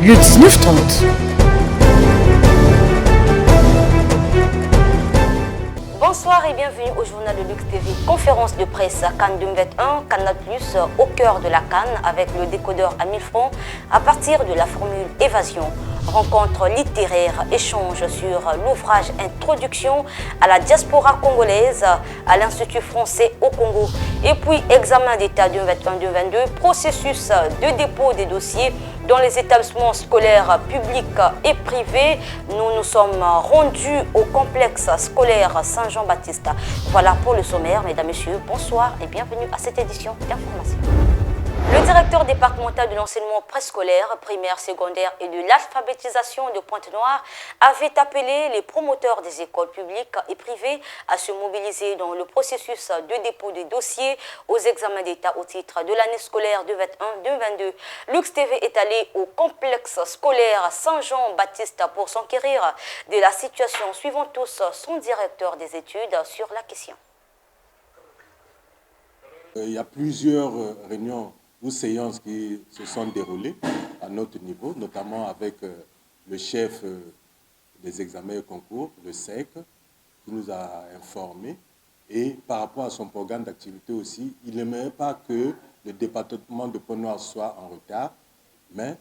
le 19-30. Bonsoir et bienvenue au journal de Lux TV. Conférence de presse Cannes 2021, Canal+, au cœur de la Cannes avec le décodeur à 1000 francs à partir de la formule évasion. Rencontre littéraire, échange sur l'ouvrage Introduction à la diaspora congolaise à l'Institut français au Congo. Et puis examen d'état 2021-2022, processus de dépôt des dossiers dans les établissements scolaires publics et privés. Nous nous sommes rendus au complexe scolaire Saint-Jean-Baptiste. Voilà pour le sommaire, mesdames, messieurs, bonsoir et bienvenue à cette édition d'information. Le directeur départemental de l'enseignement préscolaire, primaire, secondaire et de l'alphabétisation de Pointe-Noire avait appelé les promoteurs des écoles publiques et privées à se mobiliser dans le processus de dépôt des dossiers aux examens d'État au titre de l'année scolaire 2021-2022. Lux TV est allé au complexe scolaire Saint-Jean-Baptiste pour s'enquérir de la situation, suivant tous son directeur des études sur la question. Il y a plusieurs réunions ou séances qui se sont déroulées à notre niveau, notamment avec le chef des examens et concours, le SEC, qui nous a informés. Et par rapport à son programme d'activité aussi, il n'aimerait pas que le département de Pointe-Noire soit en retard, mais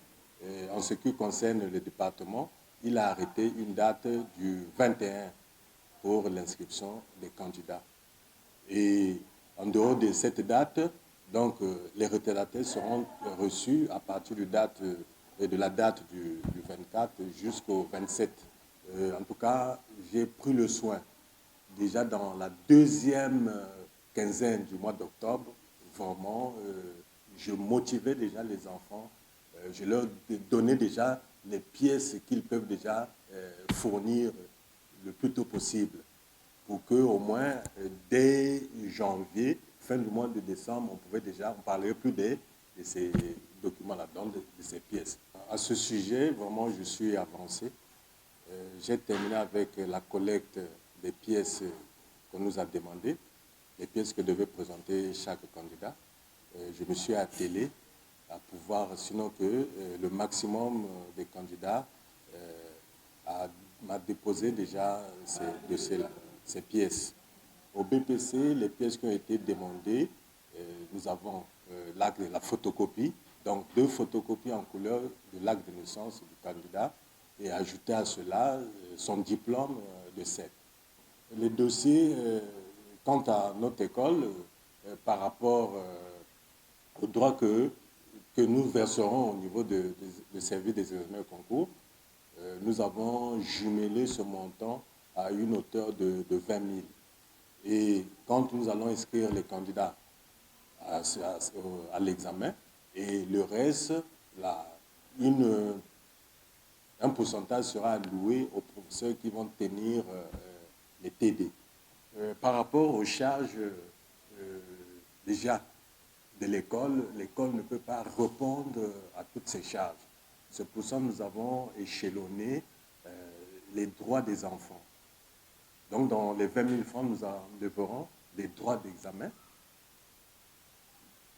en ce qui concerne le département, il a arrêté une date du 21 pour l'inscription des candidats. Et en dehors de cette date, donc, les retardataires seront reçus à partir de la date du 24 jusqu'au 27. En tout cas, j'ai pris le soin, déjà dans la deuxième quinzaine du mois d'octobre, vraiment, je motivais déjà les enfants, je leur donnais déjà les pièces qu'ils peuvent déjà fournir le plus tôt possible, pour qu'au moins, dès janvier, fin du mois de décembre, on parlerait plus de ces documents-là, de ces pièces. À ce sujet, vraiment, je suis avancé. J'ai terminé avec la collecte des pièces qu'on nous a demandées, les pièces que devait présenter chaque candidat. Je me suis attelé à pouvoir, sinon que le maximum des candidats m'a déposé déjà ces dossiers-là, ces pièces. Au BPC, les pièces qui ont été demandées, nous avons l'acte de la photocopie, donc 2 photocopies en couleur de l'acte de naissance du candidat, et ajouté à cela son diplôme de SEC. Les dossiers, quant à notre école, par rapport aux droits que nous verserons au niveau du service des examens et concours, nous avons jumelé ce montant à une hauteur de 20 000. Et quand nous allons inscrire les candidats à l'examen, et le reste, un pourcentage sera alloué aux professeurs qui vont tenir les TD. Par rapport aux charges déjà de l'école ne peut pas répondre à toutes ces charges. C'est pour ça que nous avons échelonné les droits des enfants. Donc, dans les 20 000 francs, nous enlèverons des droits d'examen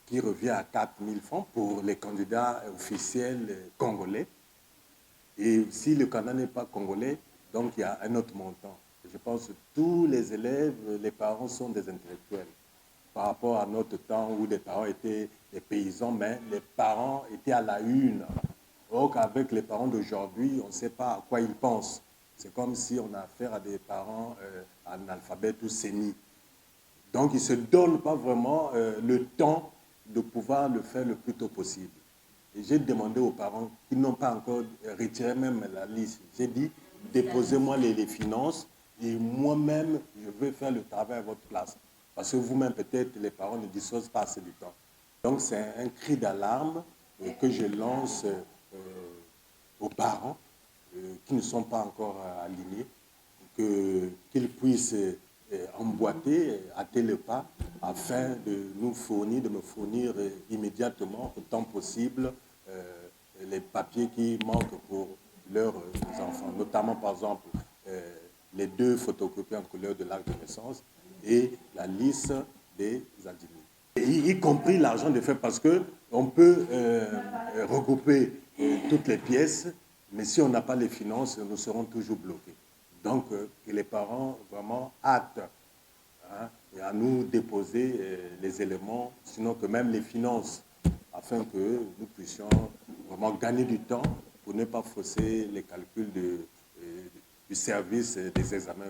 qui revient à 4 000 francs pour les candidats officiels congolais. Et si le candidat n'est pas congolais, donc il y a un autre montant. Je pense que tous les élèves, les parents sont des intellectuels. Par rapport à notre temps où les parents étaient des paysans, mais les parents étaient à la une. Donc, avec les parents d'aujourd'hui, on ne sait pas à quoi ils pensent. C'est comme si on a affaire à des parents analphabètes ou séniles. Donc, ils ne se donnent pas vraiment le temps de pouvoir le faire le plus tôt possible. Et j'ai demandé aux parents qui n'ont pas encore retiré même la liste. J'ai dit, déposez-moi les finances et moi-même, je vais faire le travail à votre place. Parce que vous-même, peut-être, les parents ne disposent pas assez du temps. Donc, c'est un cri d'alarme que je lance aux parents qui ne sont pas encore alignés, qu'ils puissent emboîter, hâter le pas, afin de me fournir immédiatement, autant possible, les papiers qui manquent pour leurs enfants. Notamment, par exemple, les 2 photocopies en couleur de l'acte de naissance et la liste des admis. Y compris l'argent de frais, parce qu'on peut regrouper toutes les pièces, mais si on n'a pas les finances, nous serons toujours bloqués. Donc, que les parents vraiment hâtent et à nous déposer les éléments, sinon que même les finances, afin que nous puissions vraiment gagner du temps pour ne pas fausser les calculs du service des examens.